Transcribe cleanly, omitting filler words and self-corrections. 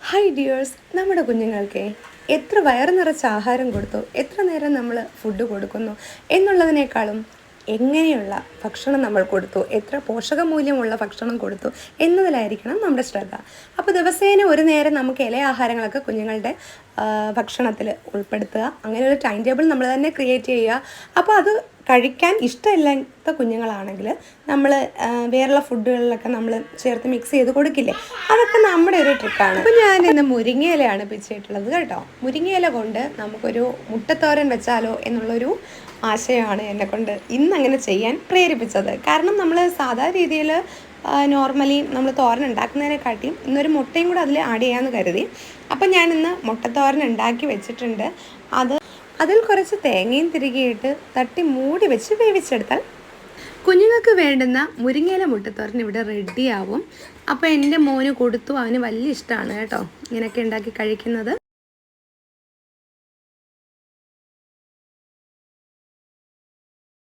Hi dears, നമ്മുടെ കുഞ്ഞുങ്ങൾക്ക് എത്ര വയറ് നിറച്ച് ആഹാരം കൊടുത്തു, എത്ര നേരം നമ്മൾ ഫുഡ് കൊടുക്കുന്നു എന്നുള്ളതിനേക്കാളും എങ്ങനെയുള്ള ഭക്ഷണം നമ്മൾ കൊടുത്തു, എത്ര പോഷകമൂല്യമുള്ള ഭക്ഷണം കൊടുത്തു എന്നതിലായിരിക്കണം നമ്മുടെ ശ്രദ്ധ. അപ്പോൾ ദിവസേന ഒരു നേരം നമുക്ക് ഇല ആഹാരങ്ങളൊക്കെ കുഞ്ഞുങ്ങളുടെ ഭക്ഷണത്തിൽ ഉൾപ്പെടുത്തുക. അങ്ങനെ ഒരു ടൈം ടേബിൾ നമ്മൾ തന്നെ ക്രിയേറ്റ് ചെയ്യുക. അപ്പോൾ അത് കഴിക്കാൻ ഇഷ്ടമില്ലാത്ത കുഞ്ഞുങ്ങളാണെങ്കിൽ നമ്മൾ വേറെയുള്ള ഫുഡുകളിലൊക്കെ നമ്മൾ ചേർത്ത് മിക്സ് ചെയ്ത് കൊടുക്കില്ലേ, അതൊക്കെ നമ്മുടെ ഒരു ട്രിക്കാണ്. അപ്പോൾ ഞാൻ ഇന്ന് മുരിങ്ങയിലയാണ് പിച്ചിട്ടുള്ളത് കേട്ടോ. മുരിങ്ങയില കൊണ്ട് നമുക്കൊരു മുട്ടത്തോരൻ വെച്ചാലോ എന്നുള്ളൊരു ആശയമാണ് എന്നെക്കൊണ്ട് ഇന്നങ്ങനെ ചെയ്യാൻ പ്രേരിപ്പിച്ചത്. കാരണം നമ്മൾ സാധാ രീതിയിൽ നോർമലി നമ്മൾ തോരൻ ഉണ്ടാക്കുന്നതിനെക്കാട്ടിയും ഇന്നൊരു മുട്ടയും കൂടെ അതിൽ ആഡ് ചെയ്യാമെന്ന് കരുതി. അപ്പം ഞാനിന്ന് മുട്ടത്തോരൻ ഉണ്ടാക്കി വെച്ചിട്ടുണ്ട്. അതിൽ കുറച്ച് തേങ്ങയും തിരികെയിട്ട് തട്ടി മൂടി വെച്ച് വേവിച്ചെടുത്താൽ കുഞ്ഞുങ്ങൾക്ക് വേണ്ടുന്ന മുരിങ്ങയില മുട്ടത്തോരൻ ഇവിടെ റെഡിയാവും. അപ്പോൾ എൻ്റെ മോന് കൊടുത്തു, അവന് വലിയ ഇഷ്ടമാണ് കേട്ടോ ഇങ്ങനെയൊക്കെ ഉണ്ടാക്കി കഴിക്കുന്നത്.